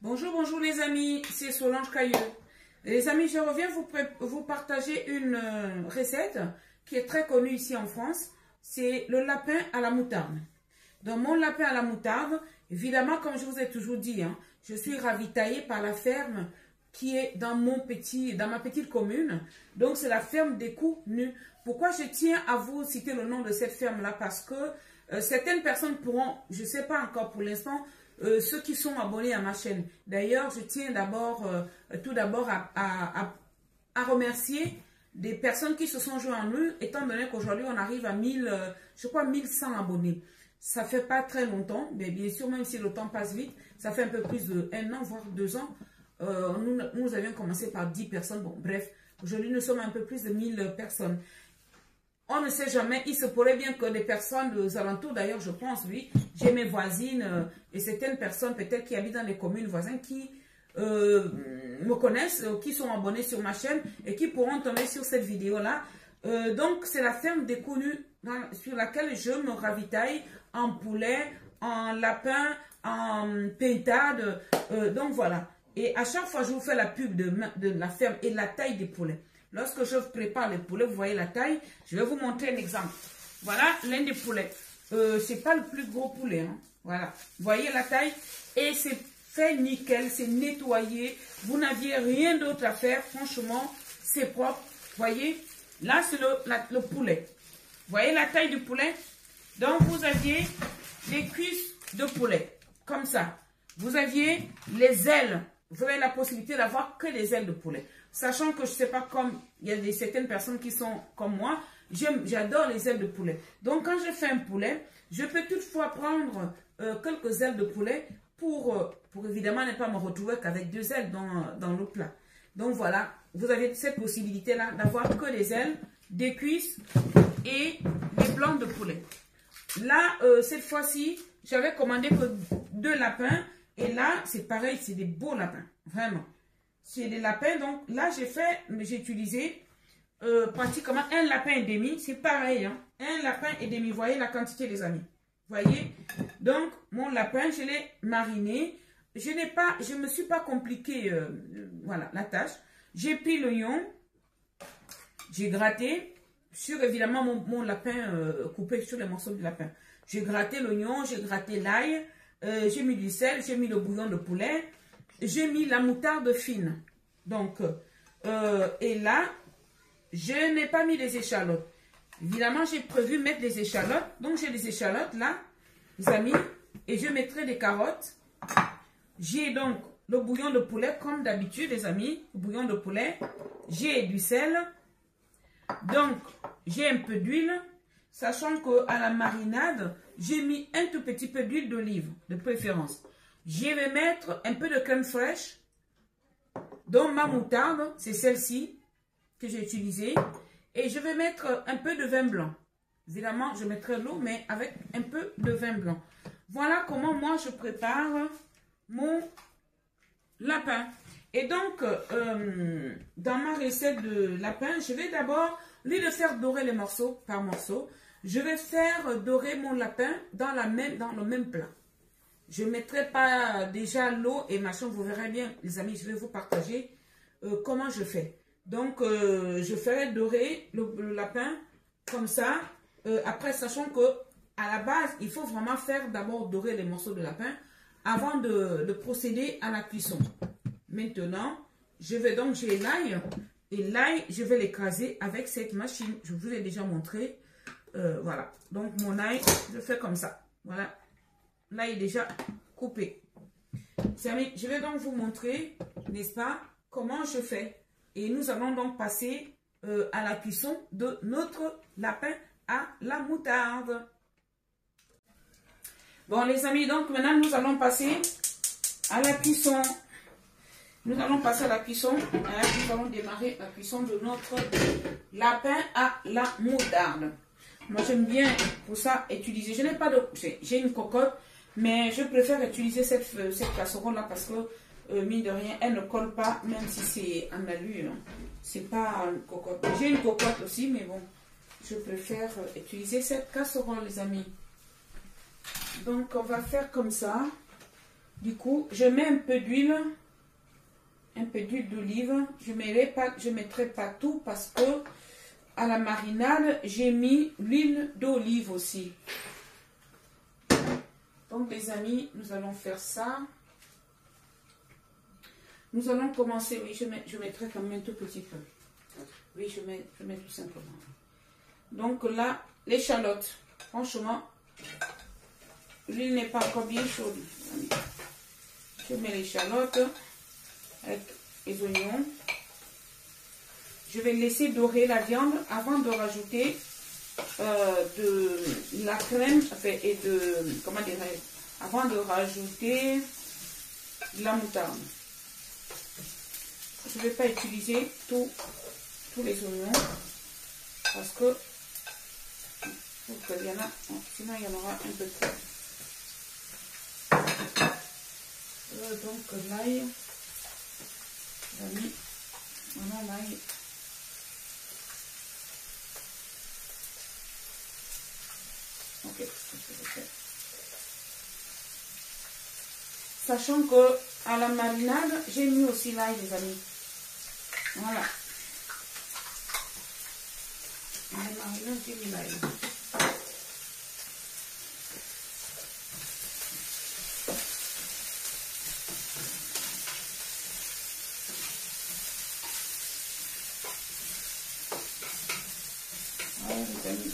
Bonjour, bonjour les amis, c'est Solange Cailleux. Les amis, je reviens vous partager une recette qui est très connue ici en France. C'est le lapin à la moutarde. Dans mon lapin à la moutarde, évidemment, comme je vous ai toujours dit, je suis ravitaillée par la ferme qui est dans ma petite commune. Donc, c'est la ferme des Coups Nus. Pourquoi je tiens à vous citer le nom de cette ferme-là? Parce que certaines personnes pourront, je ne sais pas encore pour l'instant, ceux qui sont abonnés à ma chaîne. D'ailleurs, je tiens tout d'abord à remercier des personnes qui se sont joints à nous, étant donné qu'aujourd'hui, on arrive à 1100 abonnés. Ça fait pas très longtemps, mais bien sûr, même si le temps passe vite, ça fait un peu plus d'1 an, voire 2 ans. Nous avions commencé par 10 personnes. Bon, bref, aujourd'hui, nous sommes un peu plus de 1000 personnes. On ne sait jamais, il se pourrait bien que des personnes aux alentours, d'ailleurs, je pense, oui, j'ai mes voisines et certaines personnes peut-être qui habitent dans les communes voisines qui me connaissent, qui sont abonnés sur ma chaîne et qui pourront tomber sur cette vidéo-là. Donc, c'est la ferme des Coups Nus sur laquelle je me ravitaille en poulet, en lapin, en pintade. Donc, voilà. Et à chaque fois, je vous fais la pub de la ferme et la taille des poulets. Lorsque je prépare les poulets, vous voyez la taille. Je vais vous montrer un exemple. Voilà l'un des poulets. C'est pas le plus gros poulet. Voilà. Vous voyez la taille. Et c'est fait nickel. C'est nettoyé. Vous n'aviez rien d'autre à faire. Franchement, c'est propre. Vous voyez. Là, c'est le poulet. Vous voyez la taille du poulet. Donc, vous aviez les cuisses de poulet. Comme ça. Vous aviez les ailes. Vous avez la possibilité d'avoir que les ailes de poulet. Sachant que je ne sais pas, comme il y a certaines personnes qui sont comme moi, j'adore les ailes de poulet. Donc, quand je fais un poulet, je peux toutefois prendre quelques ailes de poulet pour évidemment ne pas me retrouver qu'avec 2 ailes dans le plat. Donc, voilà, vous avez cette possibilité-là d'avoir que les ailes, des cuisses et des blancs de poulet. Là, cette fois-ci, j'avais commandé que 2 lapins. Et là, c'est pareil, c'est des beaux lapins, vraiment. C'est des lapins, donc là, j'ai utilisé pratiquement un lapin et demi. C'est pareil, un lapin et demi. Vous voyez la quantité, les amis. Vous voyez? Donc, mon lapin, je l'ai mariné. Je me suis pas compliqué, voilà, la tâche. J'ai pris l'oignon, j'ai gratté sur, évidemment, mon lapin coupé sur les morceaux du lapin. J'ai gratté l'oignon, j'ai gratté l'ail. J'ai mis du sel, j'ai mis le bouillon de poulet, j'ai mis la moutarde fine. Donc, et là, je n'ai pas mis les échalotes. Évidemment, j'ai prévu mettre des échalotes. Donc, j'ai des échalotes là, les amis, et je mettrai des carottes. J'ai donc le bouillon de poulet, comme d'habitude, les amis, le bouillon de poulet. J'ai du sel. Donc, j'ai un peu d'huile. Sachant qu'à la marinade, j'ai mis un tout petit peu d'huile d'olive, de préférence. Je vais mettre un peu de crème fraîche. Donc ma moutarde, c'est celle-ci que j'ai utilisée. Et je vais mettre un peu de vin blanc. Évidemment, je mettrai l'eau, mais avec un peu de vin blanc. Voilà comment moi je prépare mon lapin. Et donc, dans ma recette de lapin, je vais d'abord, au lieu de faire dorer les morceaux par morceaux, je vais faire dorer mon lapin dans le même plat. Je ne mettrai pas déjà l'eau et machin, vous verrez bien, les amis, je vais vous partager comment je fais. Donc, je ferai dorer le lapin comme ça. Après, sachant que à la base, il faut vraiment faire d'abord dorer les morceaux de lapin avant de procéder à la cuisson. Maintenant, j'ai l'ail. Et l'ail, je vais l'écraser avec cette machine. Je vous ai déjà montré. Voilà. Donc, mon ail, je fais comme ça. Voilà. L'ail est déjà coupé. Amis, je vais donc vous montrer, n'est-ce pas, comment je fais. Et nous allons donc passer à la cuisson de notre lapin à la moutarde. Bon, les amis, donc maintenant, nous allons passer à la cuisson. Nous allons passer à la cuisson. Nous allons démarrer la cuisson de notre lapin à la moutarde. Moi, j'aime bien pour ça utiliser. Je n'ai pas de... J'ai une cocotte, mais je préfère utiliser cette casserole-là parce que, mine de rien, elle ne colle pas, même si c'est en alu. C'est pas une cocotte. J'ai une cocotte aussi, mais bon, je préfère utiliser cette casserole, les amis. Donc, on va faire comme ça. Du coup, je mets un peu d'huile d'olive. Je mettrai pas tout parce que à la marinade, j'ai mis l'huile d'olive aussi. Donc les amis, nous allons faire ça. Nous allons commencer, oui, je mettrai quand même un tout petit peu. Oui, je mets tout simplement. Donc là, l'échalote, franchement, l'huile n'est pas encore bien chaude. Je mets l'échalote avec les oignons. Je vais laisser dorer la viande avant de rajouter de la crème et de, comment dirais-je, avant de rajouter de la moutarde. Je ne vais pas utiliser tous les oignons parce que il y en a, sinon il y en aura un peu trop. Donc l'ail, voilà l'ail. Ok, sachant que à la marinade, j'ai mis aussi l'ail, les amis. Voilà. À la marinade, j'ai mis l'ail. Voilà, les amis.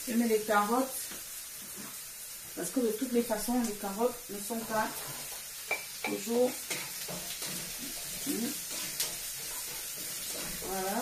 Je mets les carottes parce que de toutes les façons les carottes ne sont pas toujours voilà.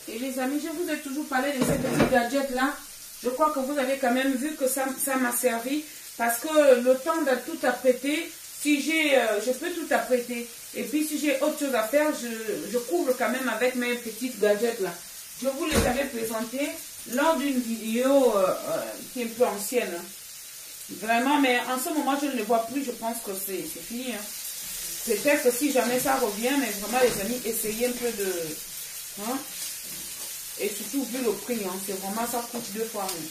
Et les amis, je vous ai toujours parlé de ces petits gadgets là. Je crois que vous avez quand même vu que ça m'a servi parce que le temps de tout apprêter, si j'ai, je peux tout apprêter. Et puis si j'ai autre chose à faire, je couvre quand même avec mes petites gadgets là. Je vous les avais présentés lors d'une vidéo qui est un peu ancienne. Vraiment, mais en ce moment je ne les vois plus, je pense que c'est fini. Hein. Peut-être que si jamais ça revient, mais vraiment les amis, essayez un peu de... Hein? Et surtout vu le prix, hein, c'est vraiment, ça coûte 2 fois. Hein.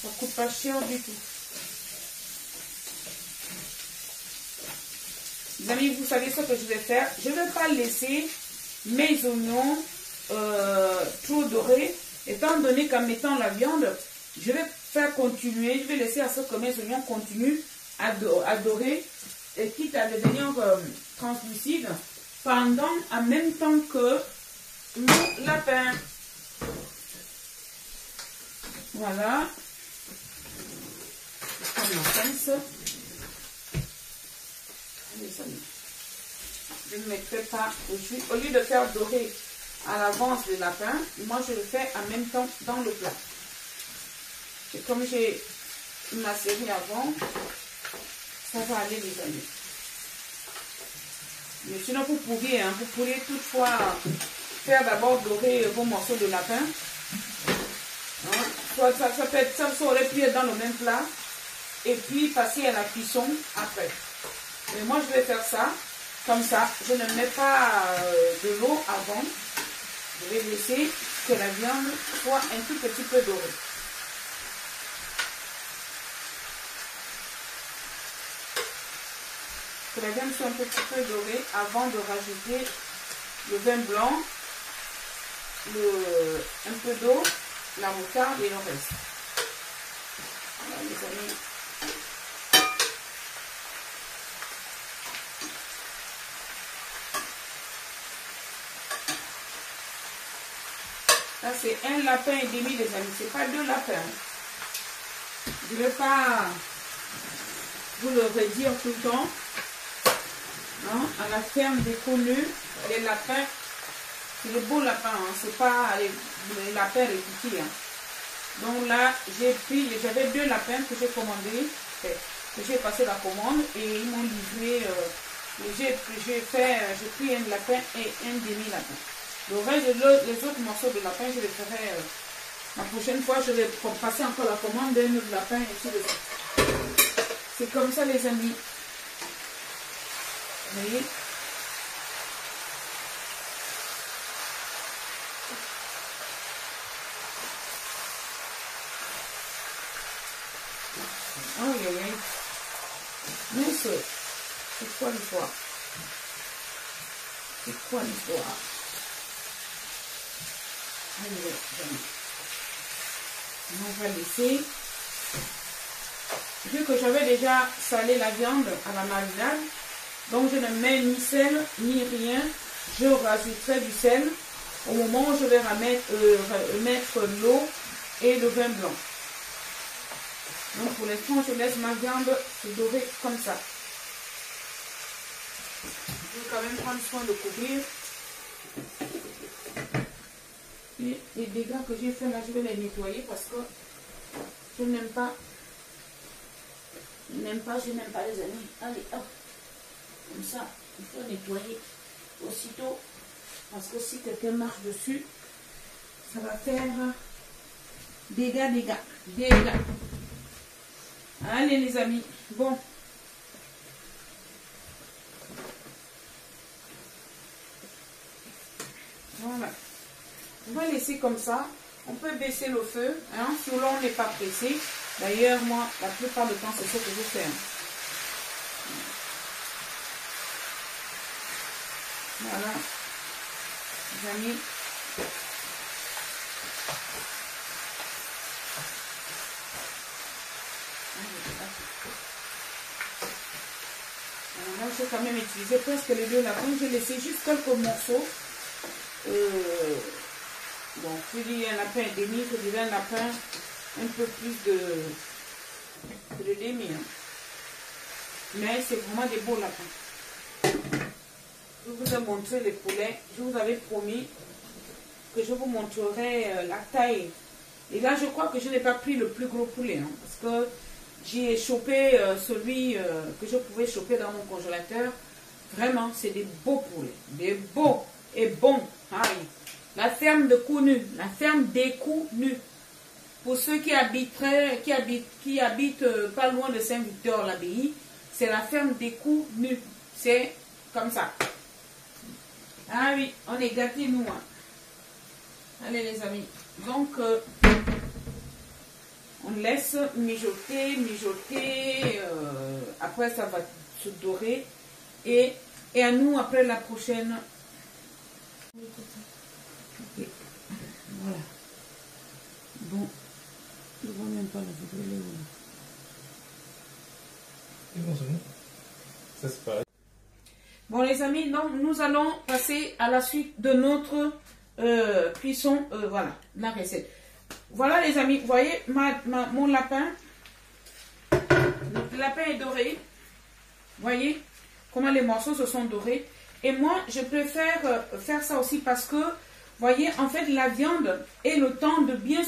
Ça coûte pas cher du tout. Les amis, vous savez ce que je vais faire. Je ne vais pas laisser mes oignons trop dorés. Étant donné qu'en mettant la viande, je vais faire continuer. Je vais laisser à ce que mes oignons continuent à dorer. Et quitte à devenir translucide. Pendant, en même temps que le lapin. Voilà. Comme la pince. Je ne mettrai pas au jus. Au lieu de faire dorer à l'avance le lapin, moi je le fais en même temps dans le plat. Et comme j'ai ma série avant, ça va aller les amis. Mais sinon vous pourriez toutefois faire d'abord dorer vos morceaux de lapin. Hein? Ça aurait pu être dans le même plat et puis passer à la cuisson après. Mais moi, je vais faire ça, comme ça. Je ne mets pas de l'eau avant. Je vais laisser que la viande soit un tout petit peu dorée. Que la viande soit un petit peu dorée avant de rajouter le vin blanc, un peu d'eau, la moutarde et le reste. Voilà, les amis. Là, c'est un lapin et demi, les amis. C'est pas 2 lapins. Je ne vais pas vous le redire tout le temps. Non, à la ferme des connus, les lapins, c'est les beaux lapins. Hein. C'est pas les lapins les petits. Hein. Donc là, j'avais 2 lapins que j'ai commandés, que j'ai passé la commande et ils m'ont livré. J'ai pris un lapin et un demi-lapin. Le reste, les autres morceaux de lapin, je les ferai La prochaine fois, je vais passer encore la commande d'un œuf de lapin et tout de suite. C'est comme ça, les amis. Vous voyez? Aïe, aïe, aïe. Mais c'est quoi l'histoire? C'est quoi l'histoire? Allez, on va laisser. Vu que j'avais déjà salé la viande à la marinade, donc je ne mets ni sel ni rien. Je rajouterai du sel au moment où je vais mettre l'eau et le vin blanc. Donc pour l'instant, je laisse ma viande se dorer comme ça. Je vais quand même prendre soin de couvrir. Et les dégâts que j'ai fait là, je vais les nettoyer parce que je n'aime pas. Je n'aime pas les amis. Allez, hop. Comme ça, il faut nettoyer aussitôt. Parce que si quelqu'un marche dessus, ça va faire dégâts. Allez les amis. Bon. Voilà. On va laisser comme ça. On peut baisser le feu. Hein, si l'on n'est pas pressé. D'ailleurs, moi, la plupart du temps, c'est ce que je fais. Voilà. Les amis. Alors là, j'ai quand même utilisé presque les deux lapins. J'ai laissé juste quelques morceaux. Donc, je dis un lapin et demi, je dirais un lapin un peu plus de demi. Hein. Mais c'est vraiment des beaux lapins. Je vous ai montré les poulets. Je vous avais promis que je vous montrerai la taille. Et là, je crois que je n'ai pas pris le plus gros poulet. Hein, parce que j'ai chopé celui que je pouvais choper dans mon congélateur. Vraiment, c'est des beaux poulets. Des beaux et bons. Aïe. La ferme de Coups-Nus. La ferme des Coups-Nus. Pour ceux qui habitent pas loin de Saint-Victor-l'Abbaye, c'est la ferme des Coups-Nus. C'est comme ça. Ah oui, on est gâtés nous. Hein. Allez les amis. Donc, on laisse mijoter. Après, ça va se dorer. Et à nous, après la prochaine. Okay. Voilà. Bon. Je ne vois même pas la vidéo. Ça c'est pareil. Bon les amis, donc nous allons passer à la suite de notre cuisson, voilà, la recette. Voilà les amis, vous voyez mon lapin. Le lapin est doré. Vous voyez comment les morceaux se sont dorés. Et moi, je préfère faire ça aussi parce que, vous voyez, en fait, la viande a eu le temps de bien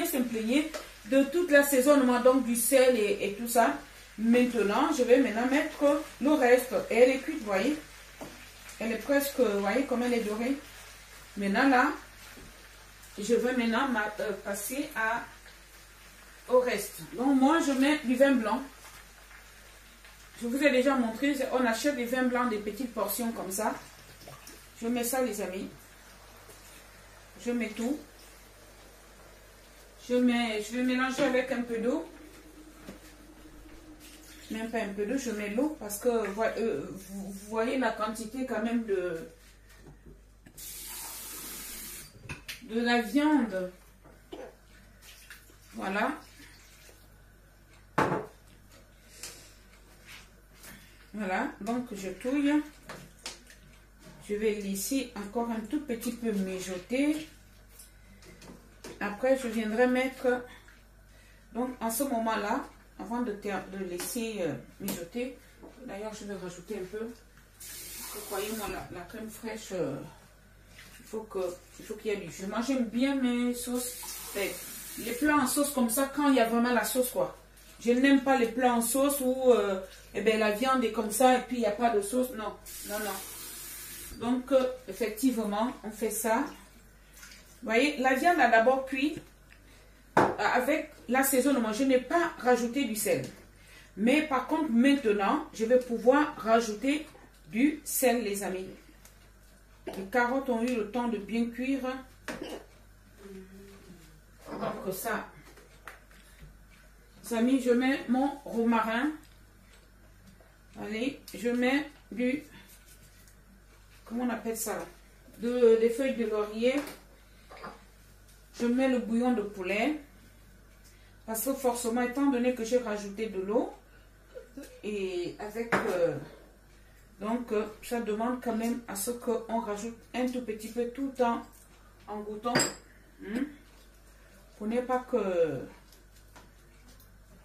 s'imprégner de tout l'assaisonnement, donc du sel et tout ça. Maintenant, je vais mettre le reste. Et elle est cuite, vous voyez. Elle est presque, vous voyez, comme elle est dorée. Maintenant, là, je vais maintenant passer au reste. Donc, moi, je mets du vin blanc. Je vous ai déjà montré, on achète des vins blancs, des petites portions comme ça. Je mets ça, les amis. Je mets tout. Je vais mélanger avec un peu d'eau. Même pas un peu d'eau, je mets l'eau parce que vous voyez la quantité quand même de la viande. Voilà. Voilà, donc je touille. Je vais laisser encore un tout petit peu mijoter. Après, je viendrai mettre, donc en ce moment-là, avant de laisser mijoter, d'ailleurs, je vais rajouter un peu. Croyez-moi, la crème fraîche, il faut qu'il y ait du jus. Moi, j'aime bien mes sauces, les plats en sauce comme ça, quand il y a vraiment la sauce, quoi. Je n'aime pas les plats en sauce où la viande est comme ça et puis il n'y a pas de sauce. Non, non, non. Donc, effectivement, on fait ça. voyez, la viande a d'abord cuit avec l'assaisonnement. Je n'ai pas rajouté du sel. Mais par contre, maintenant, je vais pouvoir rajouter du sel, les amis. Les carottes ont eu le temps de bien cuire. Donc ça, les amis, je mets mon romarin. Allez, je mets du... Comment on appelle ça? Des feuilles de laurier. Je mets le bouillon de poulet. Parce que forcément, étant donné que j'ai rajouté de l'eau, et avec... donc, ça demande quand même à ce qu'on rajoute un tout petit peu tout en goûtant. Pour ne pas que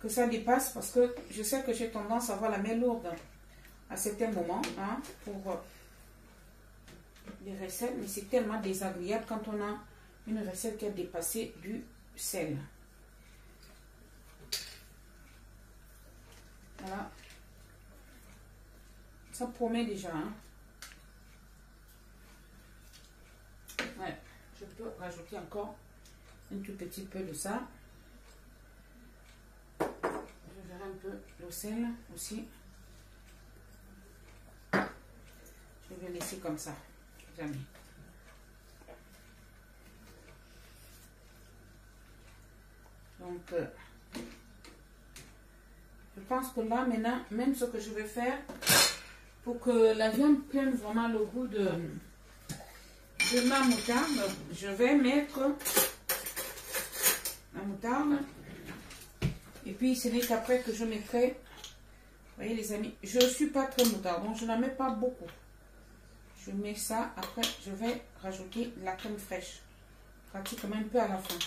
ça dépasse, parce que je sais que j'ai tendance à avoir la main lourde à certains moments pour les recettes, mais c'est tellement désagréable quand on a une recette qui a dépassé du sel. Voilà. Ça promet déjà. Ouais, je peux rajouter encore un tout petit peu de ça. Je verrai un peu le sel aussi. Je vais laisser comme ça, les amis. Donc, je pense que là, maintenant, même ce que je vais faire, pour que la viande prenne vraiment le goût de ma moutarde, je vais mettre la moutarde. Et puis, ce n'est qu'après que je mettrai, vous voyez les amis, je ne suis pas très moutarde, donc je n'en mets pas beaucoup. Je mets ça, après je vais rajouter la crème fraîche, pratiquement un peu à la fin.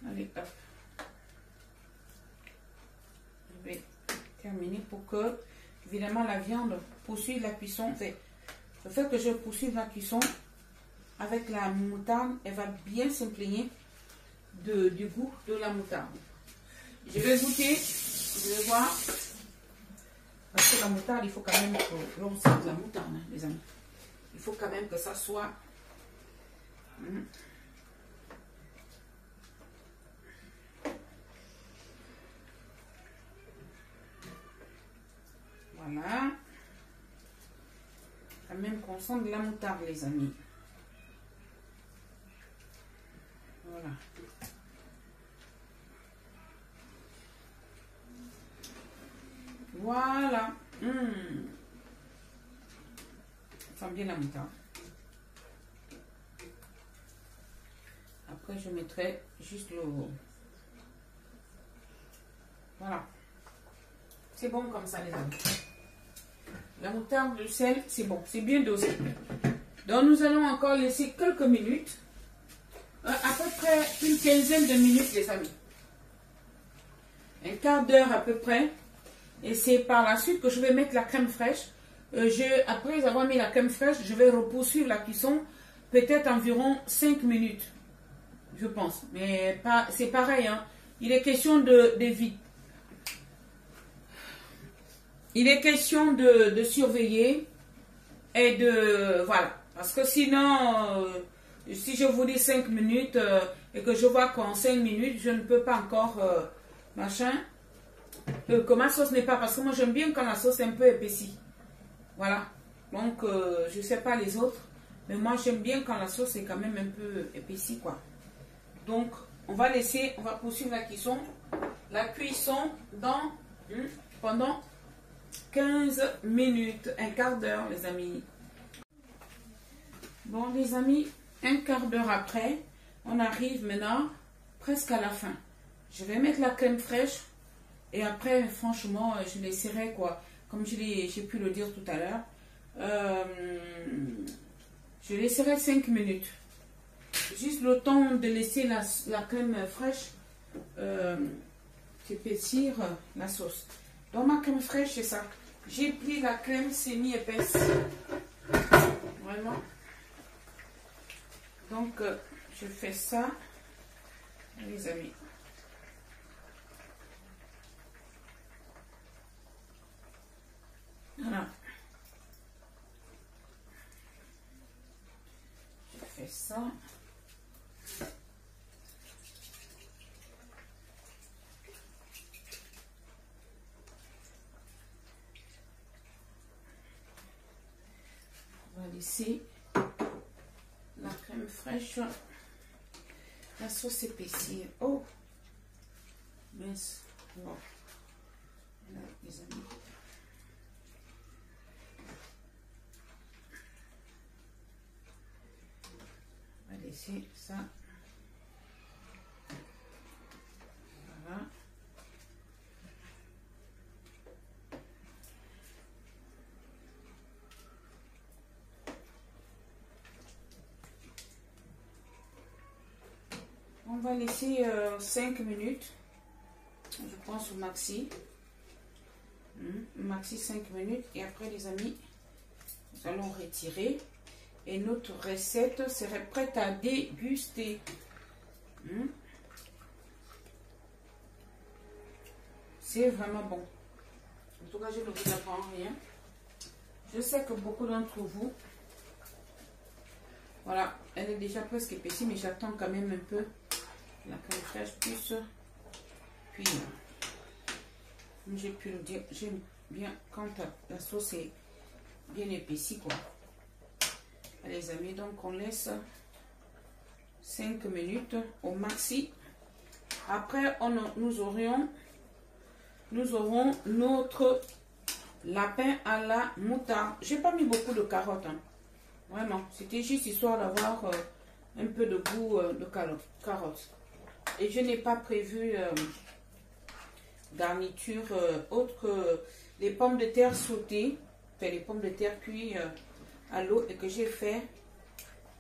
Allez, hop. Je vais terminer pour que, évidemment, la viande poursuive la cuisson. Le fait que je poursuive la cuisson avec la moutarde, elle va bien s'imprégner du goût de la moutarde. Je vais goûter, je vais voir. Parce que la moutarde, il faut quand même que l'on sente la moutarde, les amis. Il faut quand même que ça soit... Voilà. Quand même qu'on sent de la moutarde, les amis. Voilà. Voilà. Ça sent bien la moutarde. Après, je mettrai juste le... Voilà. C'est bon comme ça, les amis. La moutarde, le sel, c'est bon. C'est bien dosé. Donc, nous allons encore laisser quelques minutes. À peu près une quinzaine de minutes, les amis. Un quart d'heure à peu près. Et c'est par la suite que je vais mettre la crème fraîche. Après avoir mis la crème fraîche, je vais poursuivre la cuisson. Peut-être environ 5 minutes. Je pense. Mais c'est pareil. Il est question de vite. Il est question de surveiller et de... Voilà. Parce que sinon, si je vous dis 5 minutes et que je vois qu'en 5 minutes, je ne peux pas encore... que ma sauce n'est pas... Parce que moi, j'aime bien quand la sauce est un peu épaissie. Voilà. Donc, je ne sais pas les autres. Mais moi, j'aime bien quand la sauce est quand même un peu épaissie, quoi. Donc, on va poursuivre la cuisson. La cuisson pendant 15 minutes, un quart d'heure, les amis. Bon, les amis, un quart d'heure après, on arrive maintenant presque à la fin. Je vais mettre la crème fraîche et après, franchement, je laisserai, quoi, comme j'ai pu le dire tout à l'heure, je laisserai 5 minutes. Juste le temps de laisser la crème fraîche épaissir la sauce. Donc ma crème fraîche, c'est ça. J'ai pris la crème semi-épaisse. Vraiment. Donc, je fais ça, les amis. Voilà. fait ça. On va laisser la crème fraîche, la sauce épaissir. Oh, mince. Wow. Là, les amis. On va laisser ça. Voilà. On va laisser 5 minutes, je pense au maxi. Maxi 5 minutes. Et après, les amis, nous allons retirer. Et notre recette serait prête à déguster. C'est vraiment bon. En tout cas, je ne vous apprends rien. Je sais que beaucoup d'entre vous... Voilà, elle est déjà presque épaissie, mais j'attends quand même un peu la crème fraîche plus. Puis, j'ai pu le dire, j'aime bien quand la sauce est bien épaissie, quoi. Allez, les amis, donc on laisse 5 minutes au maxi. Après, nous aurons notre lapin à la moutarde. J'ai pas mis beaucoup de carottes, hein. Vraiment, c'était juste histoire d'avoir un peu de goût de carottes. Et je n'ai pas prévu garniture autre que les pommes de terre sautées, enfin les pommes de terre cuites à l'eau et que j'ai fait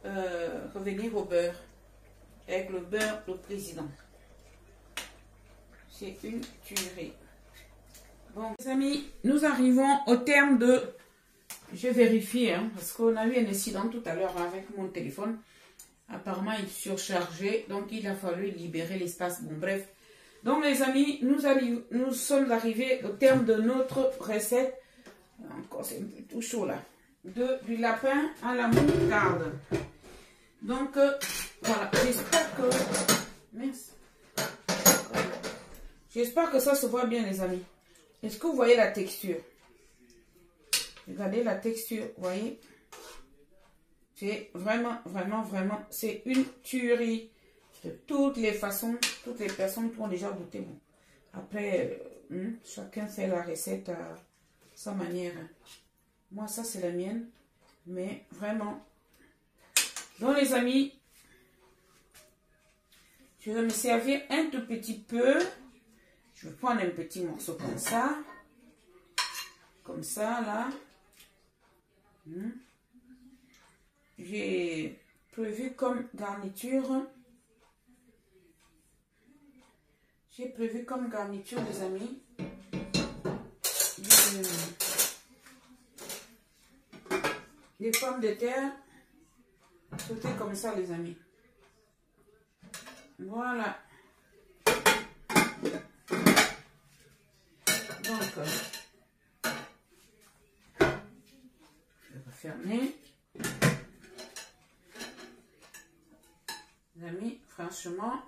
revenir au beurre, avec le beurre de président. C'est une tuerie. Bon, les amis, nous arrivons au terme de... Je vérifie, hein, parce qu'on a eu un incident tout à l'heure avec mon téléphone. Apparemment, il surchargeait, donc il a fallu libérer l'espace. Bon, bref. Donc, les amis, nous sommes arrivés au terme de notre recette. Encore, c'est un peu tout chaud là. Du lapin à la moutarde. Donc, voilà. J'espère que... Mince. J'espère que ça se voit bien, les amis. Est-ce que vous voyez la texture? Regardez la texture, vous voyez? C'est vraiment, vraiment, vraiment, c'est une tuerie. De toutes les façons, toutes les personnes qui ont déjà goûté. Bon. Après, chacun fait la recette à sa manière. Moi, ça, c'est la mienne. Mais vraiment. Donc, les amis, je vais me servir un tout petit peu. Je vais prendre un petit morceau comme ça. Comme ça, là. J'ai prévu comme garniture. J'ai prévu comme garniture, les amis. Des pommes de terre sautées comme ça, les amis. Voilà. Donc, je vais refermer. Les amis, franchement,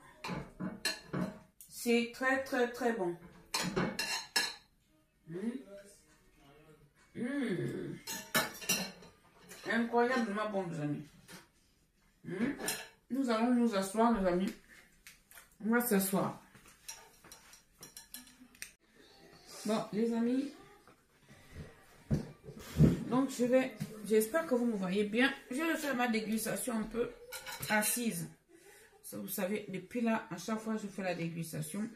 c'est très, très, très bon. Incroyablement bon, les amis. Nous allons nous asseoir, les amis. On va s'asseoir. Bon, les amis. Donc, j'espère que vous me voyez bien. Je vais faire ma dégustation un peu assise. Ça, vous savez, depuis là, à chaque fois, je fais la dégustation.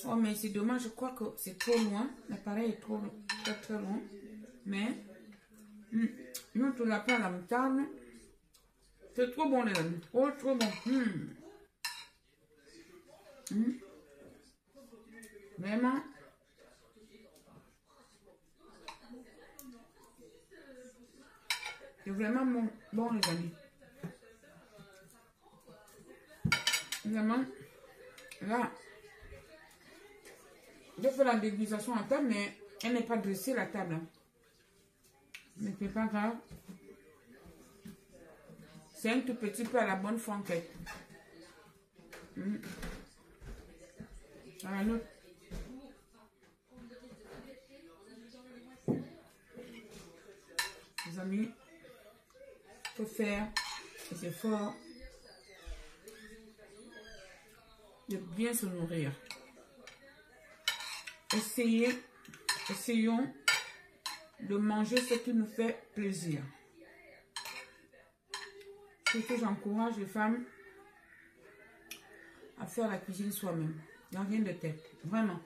Oh, mais c'est dommage, je crois que c'est trop loin. L'appareil est très, très loin. Mais, notre lapin à la moutarde, c'est trop bon, les amis. Oh, trop bon. Vraiment. C'est vraiment bon, les amis. Vraiment, là, je fais la dégustation à table, mais elle n'est pas dressée, la table. Mais c'est pas grave. C'est un tout petit peu à la bonne franquette. Un autre. Les amis, il faut faire des efforts de bien se nourrir. Essayons de manger ce qui nous fait plaisir. Surtout, j'encourage les femmes à faire la cuisine soi-même. Il n'y a rien de tel. Vraiment.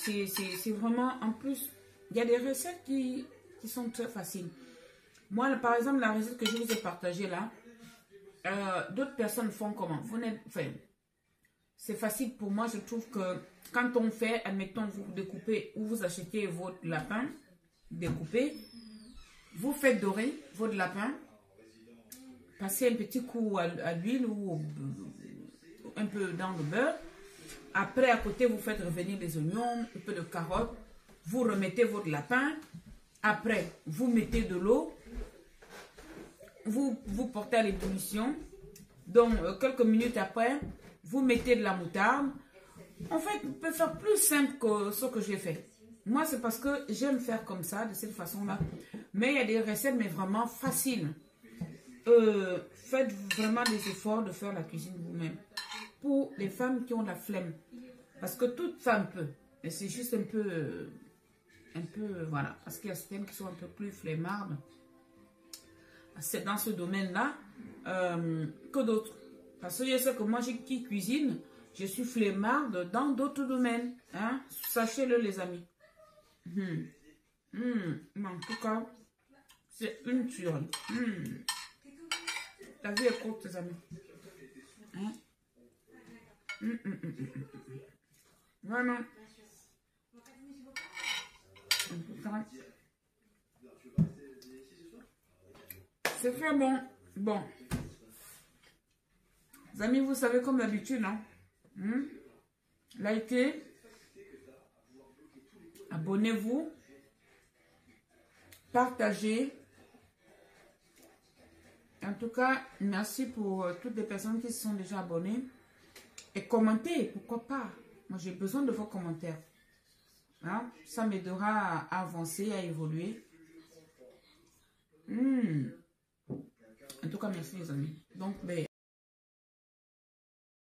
C'est vraiment, en plus, il y a des recettes qui sont très faciles. Moi, par exemple, la recette que je vous ai partagée là, d'autres personnes font comment? Enfin, c'est facile pour moi. Je trouve que quand on fait, admettons, vous découpez ou vous achetez votre lapin découpé, vous faites dorer votre lapin, passez un petit coup à l'huile ou un peu dans le beurre. Après, à côté, vous faites revenir des oignons, un peu de carottes. Vous remettez votre lapin. Après, vous mettez de l'eau. Vous portez à l'ébullition. Donc, quelques minutes après, vous mettez de la moutarde. En fait, vous pouvez faire plus simple que ce que j'ai fait. Moi, c'est parce que j'aime faire comme ça, de cette façon-là. Mais il y a des recettes, mais vraiment faciles. Faites vraiment des efforts de faire la cuisine vous-même. Pour les femmes qui ont la flemme. Parce que toute femme peut. Mais c'est juste un peu, voilà. Parce qu'il y a certaines qui sont un peu plus flemmardes. C'est dans ce domaine-là que d'autres. Parce que je sais que moi, qui cuisine, je suis flemmarde dans d'autres domaines. Hein? Sachez-le, les amis. En tout cas, c'est une tuerie. La vie est courte, les amis. Hein? Vraiment. C'est très bon. Bon. Les amis, vous savez comme d'habitude, hein? Likez. Abonnez-vous. Partagez. En tout cas, merci pour toutes les personnes qui se sont déjà abonnées. Et commentez, pourquoi pas. Moi, j'ai besoin de vos commentaires. Hein? Ça m'aidera à avancer, à évoluer. En tout cas, merci les amis. Donc, ben,